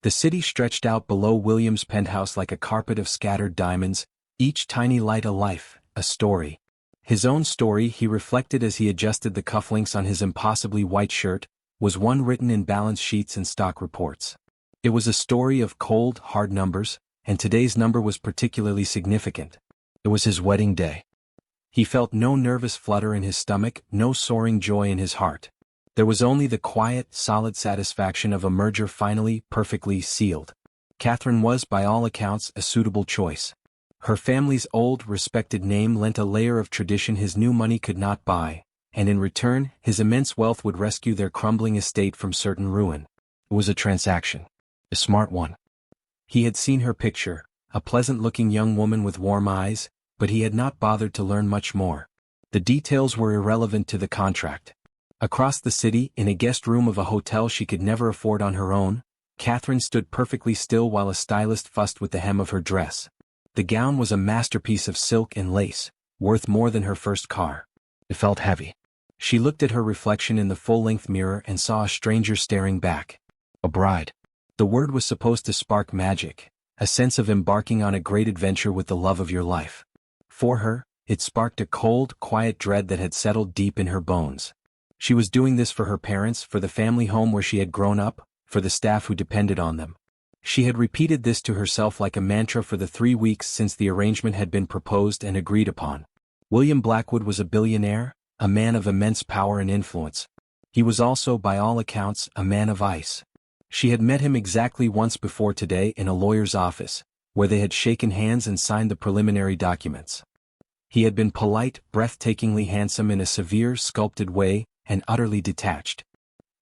The city stretched out below William's penthouse like a carpet of scattered diamonds, each tiny light a life, a story. His own story, he reflected as he adjusted the cufflinks on his impossibly white shirt, was one written in balance sheets and stock reports. It was a story of cold, hard numbers, and today's number was particularly significant. It was his wedding day. He felt no nervous flutter in his stomach, no soaring joy in his heart. There was only the quiet, solid satisfaction of a merger finally, perfectly sealed. Catherine was, by all accounts, a suitable choice. Her family's old, respected name lent a layer of tradition his new money could not buy, and in return, his immense wealth would rescue their crumbling estate from certain ruin. It was a transaction. A smart one. He had seen her picture, a pleasant-looking young woman with warm eyes, but he had not bothered to learn much more. The details were irrelevant to the contract. Across the city, in a guest room of a hotel she could never afford on her own, Catherine stood perfectly still while a stylist fussed with the hem of her dress. The gown was a masterpiece of silk and lace, worth more than her first car. It felt heavy. She looked at her reflection in the full-length mirror and saw a stranger staring back. A bride. The word was supposed to spark magic, a sense of embarking on a great adventure with the love of your life. For her, it sparked a cold, quiet dread that had settled deep in her bones. She was doing this for her parents, for the family home where she had grown up, for the staff who depended on them. She had repeated this to herself like a mantra for the 3 weeks since the arrangement had been proposed and agreed upon. William Blackwood was a billionaire, a man of immense power and influence. He was also, by all accounts, a man of ice. She had met him exactly once before today in a lawyer's office, where they had shaken hands and signed the preliminary documents. He had been polite, breathtakingly handsome in a severe, sculpted way, and utterly detached.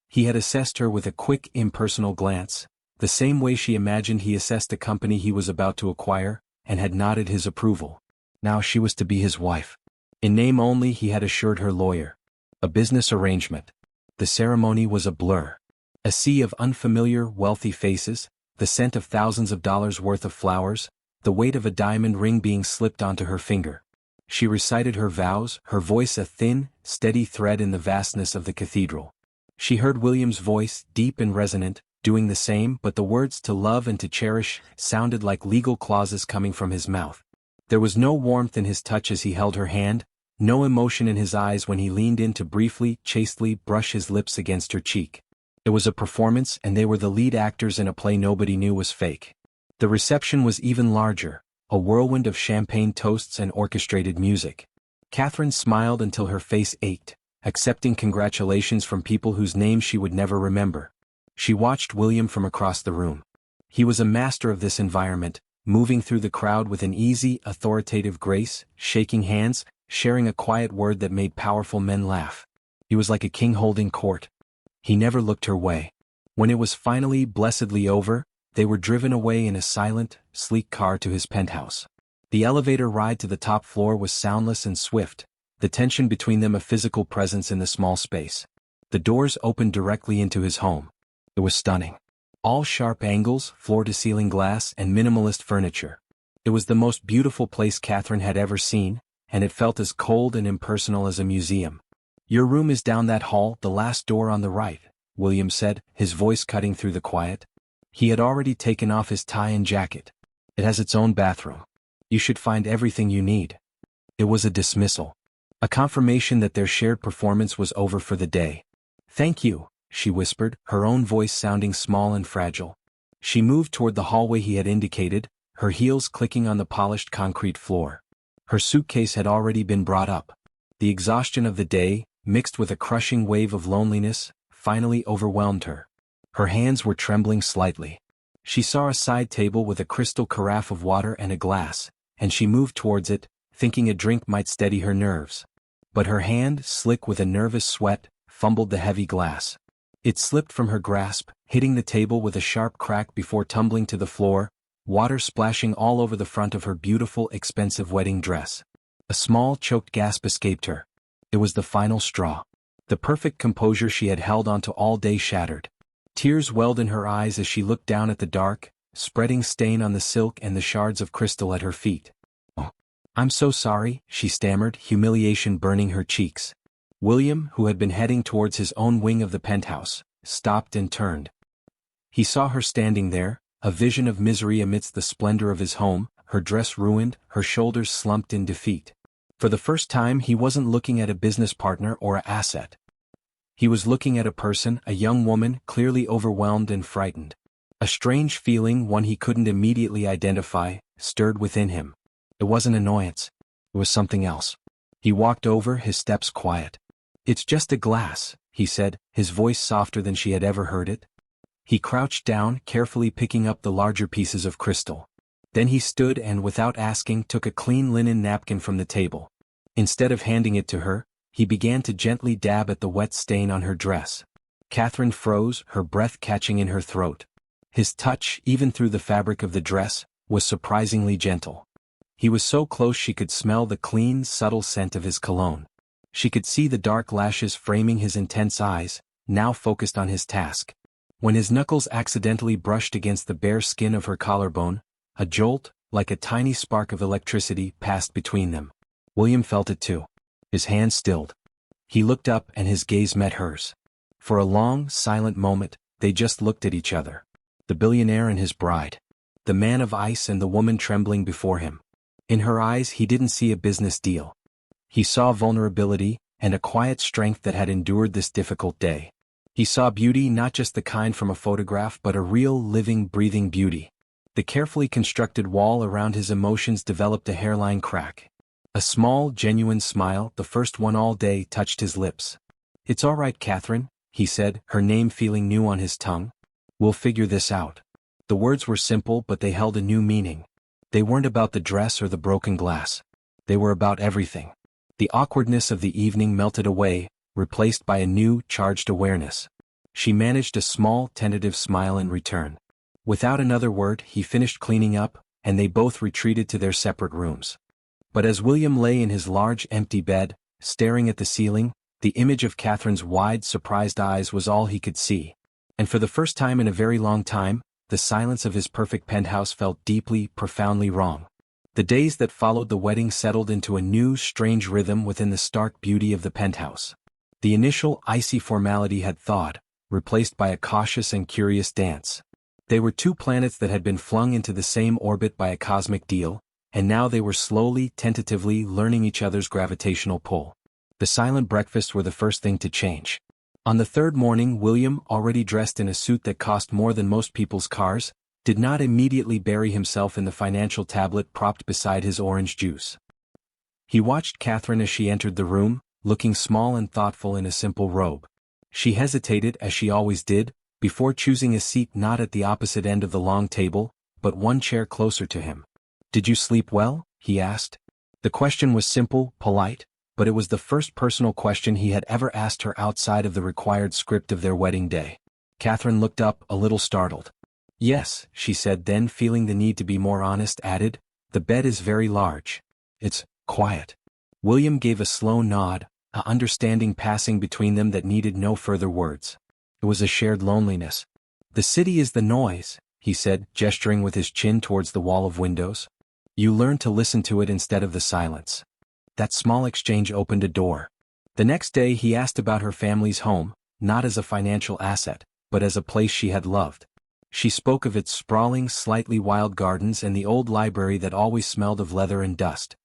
He had assessed her with a quick, impersonal glance, the same way she imagined he assessed a company he was about to acquire, and had nodded his approval. Now she was to be his wife. In name only, he had assured her lawyer. A business arrangement. The ceremony was a blur. A sea of unfamiliar, wealthy faces, the scent of thousands of dollars worth of flowers, the weight of a diamond ring being slipped onto her finger. She recited her vows, her voice a thin, steady thread in the vastness of the cathedral. She heard William's voice, deep and resonant, doing the same, but the words to love and to cherish sounded like legal clauses coming from his mouth. There was no warmth in his touch as he held her hand, no emotion in his eyes when he leaned in to briefly, chastely brush his lips against her cheek. It was a performance, and they were the lead actors in a play nobody knew was fake. The reception was even larger, a whirlwind of champagne toasts and orchestrated music. Catherine smiled until her face ached, accepting congratulations from people whose names she would never remember. She watched William from across the room. He was a master of this environment, moving through the crowd with an easy, authoritative grace, shaking hands, sharing a quiet word that made powerful men laugh. He was like a king holding court. He never looked her way. When it was finally, blessedly over, they were driven away in a silent, sleek car to his penthouse. The elevator ride to the top floor was soundless and swift, the tension between them a physical presence in the small space. The doors opened directly into his home. It was stunning. All sharp angles, floor-to-ceiling glass, and minimalist furniture. It was the most beautiful place Catherine had ever seen, and it felt as cold and impersonal as a museum. "Your room is down that hall, the last door on the right," William said, his voice cutting through the quiet. He had already taken off his tie and jacket. "It has its own bathroom. You should find everything you need." It was a dismissal. A confirmation that their shared performance was over for the day. "Thank you," she whispered, her own voice sounding small and fragile. She moved toward the hallway he had indicated, her heels clicking on the polished concrete floor. Her suitcase had already been brought up. The exhaustion of the day, mixed with a crushing wave of loneliness, finally overwhelmed her. Her hands were trembling slightly. She saw a side table with a crystal carafe of water and a glass, and she moved towards it, thinking a drink might steady her nerves. But her hand, slick with a nervous sweat, fumbled the heavy glass. It slipped from her grasp, hitting the table with a sharp crack before tumbling to the floor, water splashing all over the front of her beautiful, expensive wedding dress. A small, choked gasp escaped her. It was the final straw. The perfect composure she had held onto all day shattered. Tears welled in her eyes as she looked down at the dark, spreading stain on the silk and the shards of crystal at her feet. "Oh, I'm so sorry," she stammered, humiliation burning her cheeks. William, who had been heading towards his own wing of the penthouse, stopped and turned. He saw her standing there, a vision of misery amidst the splendor of his home, her dress ruined, her shoulders slumped in defeat. For the first time he wasn't looking at a business partner or an asset. He was looking at a person, a young woman, clearly overwhelmed and frightened. A strange feeling, one he couldn't immediately identify, stirred within him. It wasn't annoyance. It was something else. He walked over, his steps quiet. "It's just a glass," he said, his voice softer than she had ever heard it. He crouched down, carefully picking up the larger pieces of crystal. Then he stood and, without asking, took a clean linen napkin from the table. Instead of handing it to her, he began to gently dab at the wet stain on her dress. Catherine froze, her breath catching in her throat. His touch, even through the fabric of the dress, was surprisingly gentle. He was so close she could smell the clean, subtle scent of his cologne. She could see the dark lashes framing his intense eyes, now focused on his task. When his knuckles accidentally brushed against the bare skin of her collarbone, a jolt, like a tiny spark of electricity, passed between them. William felt it too. His hand stilled. He looked up and his gaze met hers. For a long, silent moment, they just looked at each other. The billionaire and his bride. The man of ice and the woman trembling before him. In her eyes he didn't see a business deal. He saw vulnerability, and a quiet strength that had endured this difficult day. He saw beauty, not just the kind from a photograph but a real, living, breathing beauty. The carefully constructed wall around his emotions developed a hairline crack. A small, genuine smile, the first one all day, touched his lips. "It's all right, Catherine," he said, her name feeling new on his tongue. "We'll figure this out." The words were simple, but they held a new meaning. They weren't about the dress or the broken glass. They were about everything. The awkwardness of the evening melted away, replaced by a new, charged awareness. She managed a small, tentative smile in return. Without another word, he finished cleaning up, and they both retreated to their separate rooms. But as William lay in his large, empty bed, staring at the ceiling, the image of Catherine's wide, surprised eyes was all he could see. And for the first time in a very long time, the silence of his perfect penthouse felt deeply, profoundly wrong. The days that followed the wedding settled into a new, strange rhythm within the stark beauty of the penthouse. The initial icy formality had thawed, replaced by a cautious and curious dance. They were two planets that had been flung into the same orbit by a cosmic deal, and now they were slowly, tentatively learning each other's gravitational pull. The silent breakfasts were the first thing to change. On the third morning, William, already dressed in a suit that cost more than most people's cars, did not immediately bury himself in the financial tablet propped beside his orange juice. He watched Catherine as she entered the room, looking small and thoughtful in a simple robe. She hesitated, as she always did, before choosing a seat not at the opposite end of the long table, but one chair closer to him. "Did you sleep well?" he asked. The question was simple, polite, but it was the first personal question he had ever asked her outside of the required script of their wedding day. Catherine looked up, a little startled. "Yes," she said, then, feeling the need to be more honest, added, "The bed is very large. It's quiet." William gave a slow nod, a understanding passing between them that needed no further words. It was a shared loneliness. "The city is the noise," he said, gesturing with his chin towards the wall of windows. "You learn to listen to it instead of the silence." That small exchange opened a door. The next day he asked about her family's home, not as a financial asset, but as a place she had loved. She spoke of its sprawling, slightly wild gardens and the old library that always smelled of leather and dust.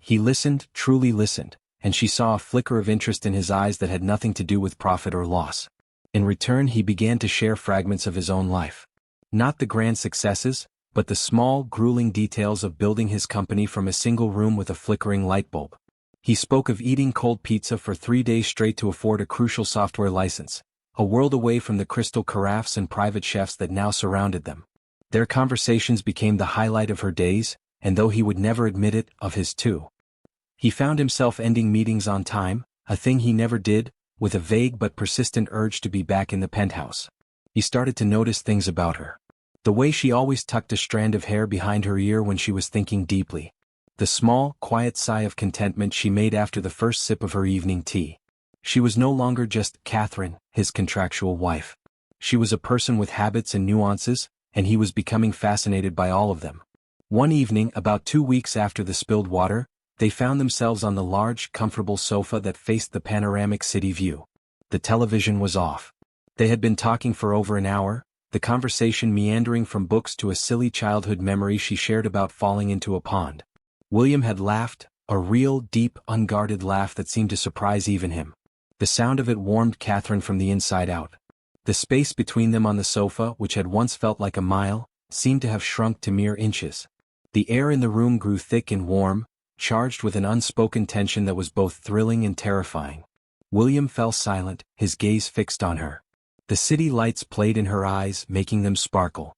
He listened, truly listened, and she saw a flicker of interest in his eyes that had nothing to do with profit or loss. In return, he began to share fragments of his own life. Not the grand successes, but the small, grueling details of building his company from a single room with a flickering light bulb. He spoke of eating cold pizza for 3 days straight to afford a crucial software license, a world away from the crystal carafes and private chefs that now surrounded them. Their conversations became the highlight of her days, and though he would never admit it, of his too. He found himself ending meetings on time, a thing he never did, with a vague but persistent urge to be back in the penthouse. He started to notice things about her. The way she always tucked a strand of hair behind her ear when she was thinking deeply. The small, quiet sigh of contentment she made after the first sip of her evening tea. She was no longer just Catherine, his contractual wife. She was a person with habits and nuances, and he was becoming fascinated by all of them. One evening, about 2 weeks after the spilled water, they found themselves on the large, comfortable sofa that faced the panoramic city view. The television was off. They had been talking for over an hour, the conversation meandering from books to a silly childhood memory she shared about falling into a pond. William had laughed, a real, deep, unguarded laugh that seemed to surprise even him. The sound of it warmed Catherine from the inside out. The space between them on the sofa, which had once felt like a mile, seemed to have shrunk to mere inches. The air in the room grew thick and warm, charged with an unspoken tension that was both thrilling and terrifying. William fell silent, his gaze fixed on her. The city lights played in her eyes, making them sparkle.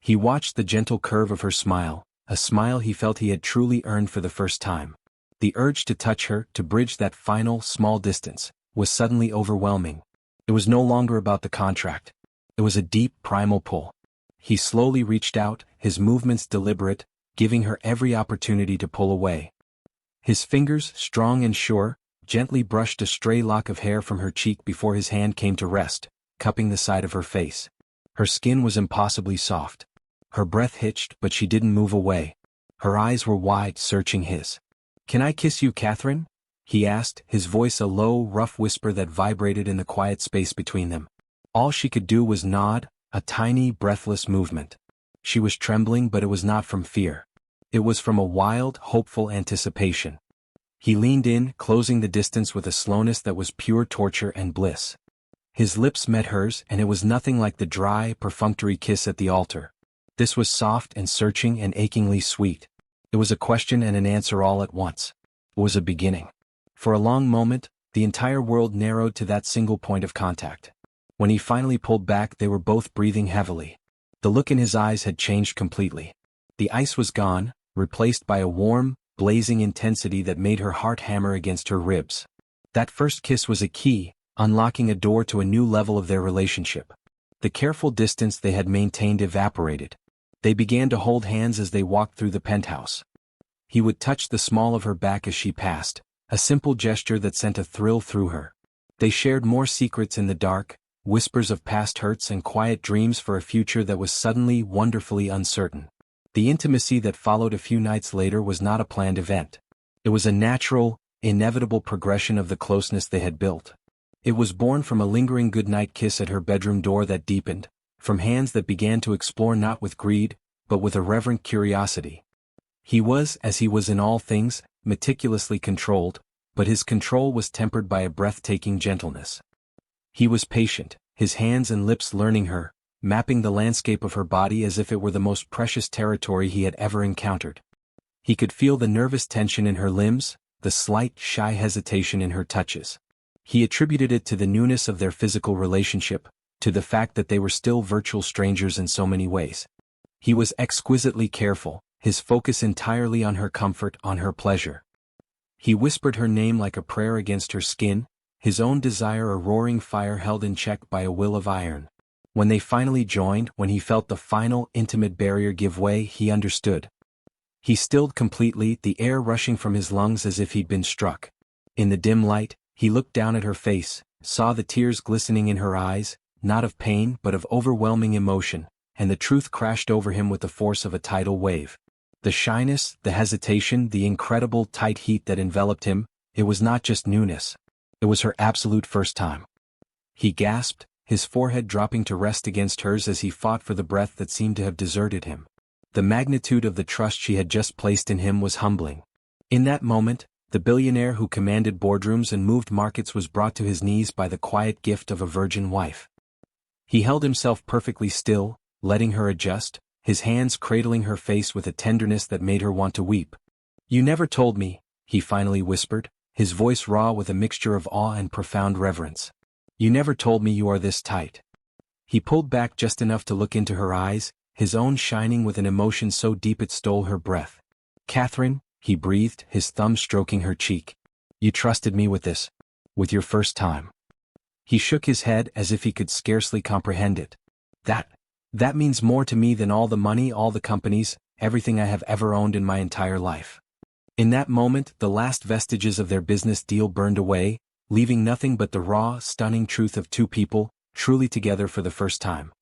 He watched the gentle curve of her smile, a smile he felt he had truly earned for the first time. The urge to touch her, to bridge that final, small distance, was suddenly overwhelming. It was no longer about the contract. It was a deep, primal pull. He slowly reached out, his movements deliberate, giving her every opportunity to pull away. His fingers, strong and sure, gently brushed a stray lock of hair from her cheek before his hand came to rest, cupping the side of her face. Her skin was impossibly soft. Her breath hitched, but she didn't move away. Her eyes were wide, searching his. "Can I kiss you, Catherine?" he asked, his voice a low, rough whisper that vibrated in the quiet space between them. All she could do was nod, a tiny, breathless movement. She was trembling, but it was not from fear. It was from a wild, hopeful anticipation. He leaned in, closing the distance with a slowness that was pure torture and bliss. His lips met hers, and it was nothing like the dry, perfunctory kiss at the altar. This was soft and searching and achingly sweet. It was a question and an answer all at once. It was a beginning. For a long moment, the entire world narrowed to that single point of contact. When he finally pulled back, they were both breathing heavily. The look in his eyes had changed completely. The ice was gone, replaced by a warm, blazing intensity that made her heart hammer against her ribs. That first kiss was a key, unlocking a door to a new level of their relationship. The careful distance they had maintained evaporated. They began to hold hands as they walked through the penthouse. He would touch the small of her back as she passed, a simple gesture that sent a thrill through her. They shared more secrets in the dark, whispers of past hurts and quiet dreams for a future that was suddenly wonderfully uncertain. The intimacy that followed a few nights later was not a planned event. It was a natural, inevitable progression of the closeness they had built. It was born from a lingering goodnight kiss at her bedroom door that deepened, from hands that began to explore not with greed, but with a reverent curiosity. He was, as he was in all things, meticulously controlled, but his control was tempered by a breathtaking gentleness. He was patient, his hands and lips learning her, mapping the landscape of her body as if it were the most precious territory he had ever encountered. He could feel the nervous tension in her limbs, the slight, shy hesitation in her touches. He attributed it to the newness of their physical relationship, to the fact that they were still virtual strangers in so many ways. He was exquisitely careful, his focus entirely on her comfort, on her pleasure. He whispered her name like a prayer against her skin, his own desire a roaring fire held in check by a will of iron. When they finally joined, when he felt the final, intimate barrier give way, he understood. He stilled completely, the air rushing from his lungs as if he'd been struck. In the dim light, he looked down at her face, saw the tears glistening in her eyes, not of pain but of overwhelming emotion, and the truth crashed over him with the force of a tidal wave. The shyness, the hesitation, the incredible tight heat that enveloped him, it was not just newness. It was her absolute first time. He gasped, his forehead dropping to rest against hers as he fought for the breath that seemed to have deserted him. The magnitude of the trust she had just placed in him was humbling. In that moment, the billionaire who commanded boardrooms and moved markets was brought to his knees by the quiet gift of a virgin wife. He held himself perfectly still, letting her adjust, his hands cradling her face with a tenderness that made her want to weep. "You never told me," he finally whispered, his voice raw with a mixture of awe and profound reverence. "You never told me you are this tight." He pulled back just enough to look into her eyes, his own shining with an emotion so deep it stole her breath. "Catherine," he breathed, his thumb stroking her cheek. "You trusted me with this. With your first time." He shook his head as if he could scarcely comprehend it. That means more to me than all the money, all the companies, everything I have ever owned in my entire life." In that moment, the last vestiges of their business deal burned away, leaving nothing but the raw, stunning truth of two people, truly together for the first time.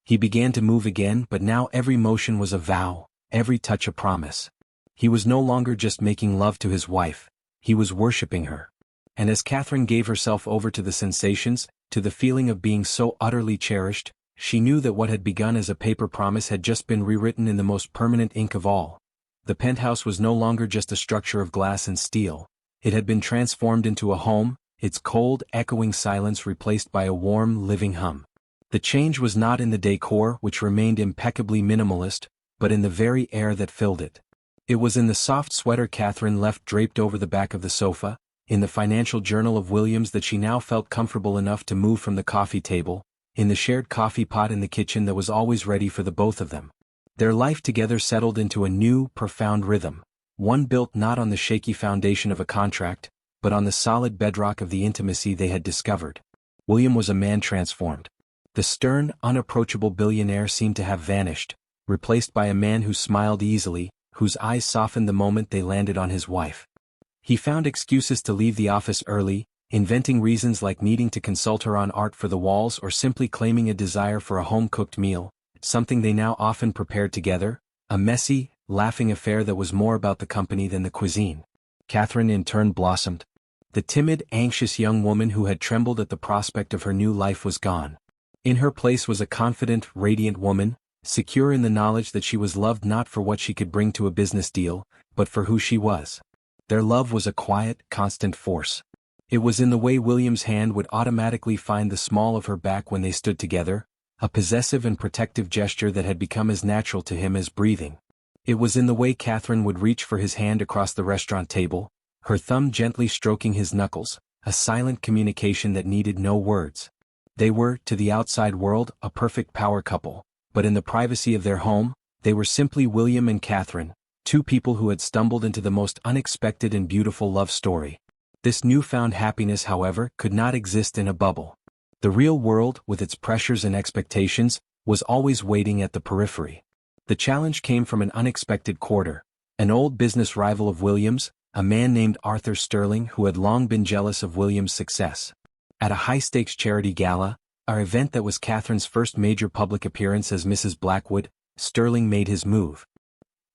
He began to move again, but now every motion was a vow, every touch a promise. He was no longer just making love to his wife, he was worshipping her. And as Catherine gave herself over to the sensations, to the feeling of being so utterly cherished, She knew that what had begun as a paper promise had just been rewritten in the most permanent ink of all. The penthouse was no longer just a structure of glass and steel. It had been transformed into a home, its cold, echoing silence replaced by a warm, living hum. The change was not in the decor, which remained impeccably minimalist, but in the very air that filled it. It was in the soft sweater Catherine left draped over the back of the sofa, in the financial journal of Williams that she now felt comfortable enough to move from the coffee table, in the shared coffee pot in the kitchen that was always ready for the both of them. Their life together settled into a new, profound rhythm, one built not on the shaky foundation of a contract, but on the solid bedrock of the intimacy they had discovered. William was a man transformed. The stern, unapproachable billionaire seemed to have vanished, replaced by a man who smiled easily, whose eyes softened the moment they landed on his wife. He found excuses to leave the office early, inventing reasons like needing to consult her on art for the walls or simply claiming a desire for a home-cooked meal, something they now often prepared together, a messy, laughing affair that was more about the company than the cuisine. Catherine in turn blossomed. The timid, anxious young woman who had trembled at the prospect of her new life was gone. In her place was a confident, radiant woman, secure in the knowledge that she was loved not for what she could bring to a business deal, but for who she was. Their love was a quiet, constant force. It was in the way William's hand would automatically find the small of her back when they stood together, a possessive and protective gesture that had become as natural to him as breathing. It was in the way Catherine would reach for his hand across the restaurant table, her thumb gently stroking his knuckles, a silent communication that needed no words. They were, to the outside world, a perfect power couple, but in the privacy of their home, they were simply William and Catherine, two people who had stumbled into the most unexpected and beautiful love story. This newfound happiness, however, could not exist in a bubble. The real world, with its pressures and expectations, was always waiting at the periphery. The challenge came from an unexpected quarter. An old business rival of William's, a man named Arthur Sterling who had long been jealous of William's success. At a high-stakes charity gala, our event that was Catherine's first major public appearance as Mrs. Blackwood, Sterling made his move.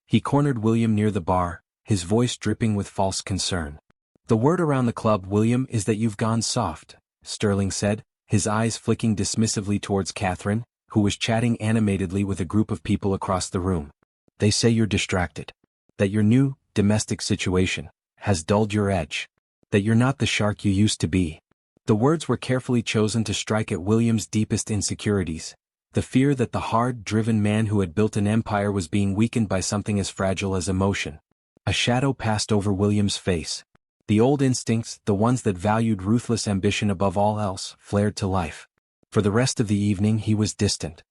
He cornered William near the bar, his voice dripping with false concern. "The word around the club, William, is that you've gone soft," Sterling said, his eyes flicking dismissively towards Catherine, who was chatting animatedly with a group of people across the room. "They say you're distracted. That your new, domestic situation has dulled your edge. That you're not the shark you used to be." The words were carefully chosen to strike at William's deepest insecurities, the fear that the hard, driven man who had built an empire was being weakened by something as fragile as emotion. A shadow passed over William's face. The old instincts, the ones that valued ruthless ambition above all else, flared to life. For the rest of the evening he was distant.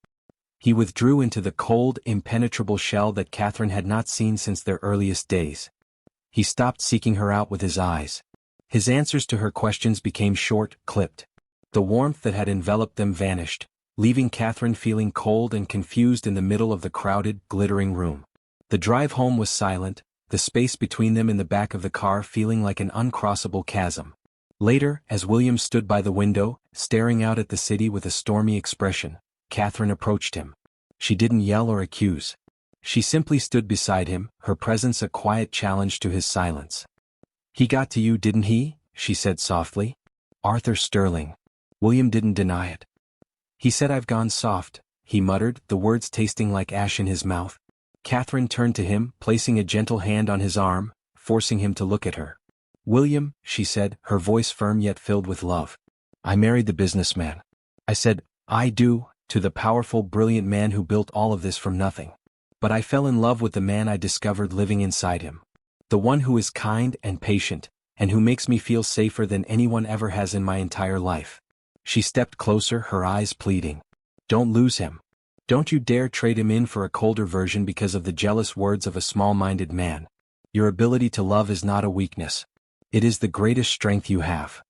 He withdrew into the cold, impenetrable shell that Catherine had not seen since their earliest days. He stopped seeking her out with his eyes. His answers to her questions became short, clipped. The warmth that had enveloped them vanished, leaving Catherine feeling cold and confused in the middle of the crowded, glittering room. The drive home was silent, the space between them in the back of the car feeling like an uncrossable chasm. Later, as William stood by the window, staring out at the city with a stormy expression, Catherine approached him. She didn't yell or accuse. She simply stood beside him, her presence a quiet challenge to his silence. "He got to you, didn't he?" she said softly. "Arthur Sterling." William didn't deny it. "He said I've gone soft," he muttered, the words tasting like ash in his mouth. Catherine turned to him, placing a gentle hand on his arm, forcing him to look at her. "William," she said, her voice firm yet filled with love. "I married the businessman. I said, I do, to the powerful, brilliant man who built all of this from nothing. But I fell in love with the man I discovered living inside him. The one who is kind and patient, and who makes me feel safer than anyone ever has in my entire life." She stepped closer, her eyes pleading. "Don't lose him. Don't you dare trade him in for a colder version because of the jealous words of a small-minded man. Your ability to love is not a weakness. It is the greatest strength you have."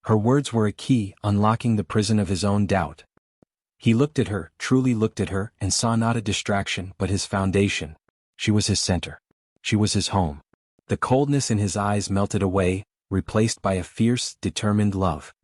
Her words were a key, unlocking the prison of his own doubt. He looked at her, truly looked at her, and saw not a distraction but his foundation. She was his center. She was his home. The coldness in his eyes melted away, replaced by a fierce, determined love.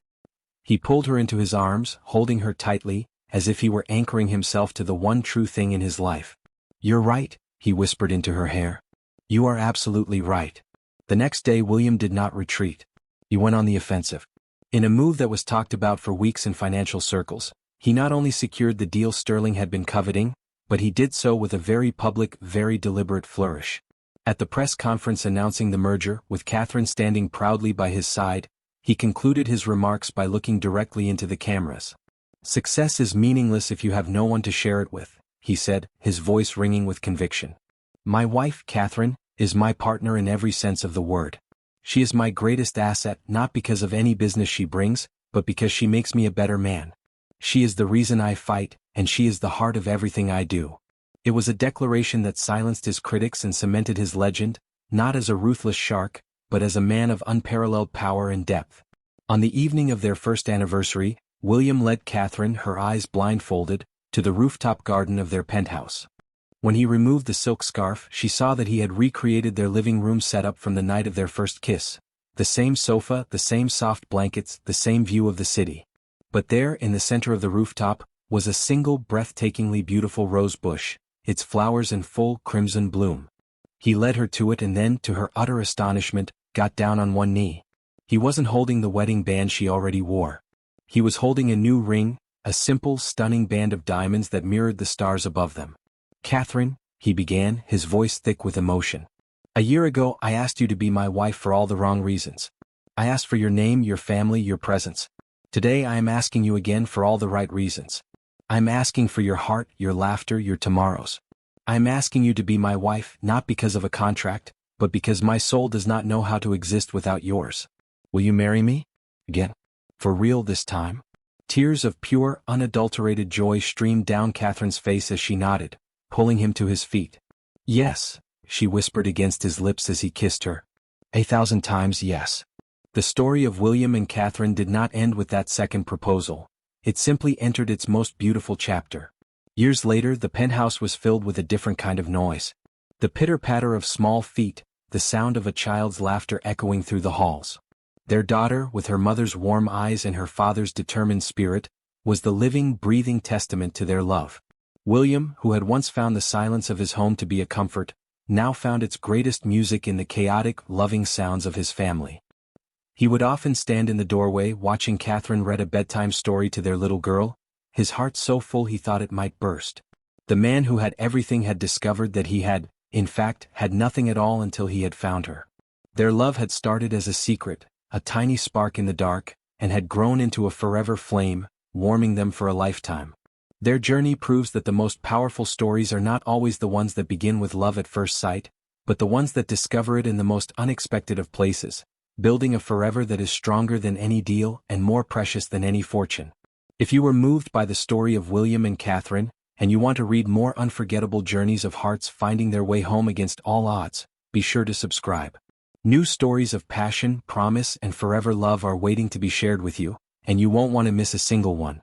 He pulled her into his arms, holding her tightly, as if he were anchoring himself to the one true thing in his life. "You're right," he whispered into her hair. "You are absolutely right." The next day William did not retreat. He went on the offensive. In a move that was talked about for weeks in financial circles, He not only secured the deal Sterling had been coveting, but he did so with a very public, very deliberate flourish. At the press conference announcing the merger, with Catherine standing proudly by his side, he concluded his remarks by looking directly into the cameras. "Success is meaningless if you have no one to share it with," he said, his voice ringing with conviction. "My wife, Catherine, is my partner in every sense of the word. She is my greatest asset not because of any business she brings, but because she makes me a better man. She is the reason I fight, and she is the heart of everything I do." It was a declaration that silenced his critics and cemented his legend, not as a ruthless shark, but as a man of unparalleled power and depth. On the evening of their first anniversary, William led Catherine, her eyes blindfolded, to the rooftop garden of their penthouse. When he removed the silk scarf, she saw that he had recreated their living room setup from the night of their first kiss. The same sofa, the same soft blankets, the same view of the city. But there, in the center of the rooftop, was a single breathtakingly beautiful rose bush, its flowers in full crimson bloom. He led her to it and then, to her utter astonishment, got down on one knee. He wasn't holding the wedding band she already wore. He was holding a new ring, a simple, stunning band of diamonds that mirrored the stars above them. "Catherine," he began, his voice thick with emotion. "A year ago I asked you to be my wife for all the wrong reasons. I asked for your name, your family, your presence. Today I am asking you again for all the right reasons. I am asking for your heart, your laughter, your tomorrows. I am asking you to be my wife, not because of a contract, but because my soul does not know how to exist without yours. Will you marry me? Again. For real this time?" Tears of pure, unadulterated joy streamed down Catherine's face as she nodded, pulling him to his feet. "Yes," she whispered against his lips as he kissed her. "1,000 times yes." The story of William and Catherine did not end with that second proposal. It simply entered its most beautiful chapter. Years later, the penthouse was filled with a different kind of noise. The pitter-patter of small feet, the sound of a child's laughter echoing through the halls. Their daughter, with her mother's warm eyes and her father's determined spirit, was the living, breathing testament to their love. William, who had once found the silence of his home to be a comfort, now found its greatest music in the chaotic, loving sounds of his family. He would often stand in the doorway watching Catherine read a bedtime story to their little girl, his heart so full he thought it might burst. The man who had everything had discovered that he had, in fact, had nothing at all until he had found her. Their love had started as a secret, a tiny spark in the dark, and had grown into a forever flame, warming them for a lifetime. Their journey proves that the most powerful stories are not always the ones that begin with love at first sight, but the ones that discover it in the most unexpected of places, building a forever that is stronger than any deal and more precious than any fortune. If you were moved by the story of William and Catherine, and you want to read more unforgettable journeys of hearts finding their way home against all odds, be sure to subscribe. New stories of passion, promise, and forever love are waiting to be shared with you, and you won't want to miss a single one.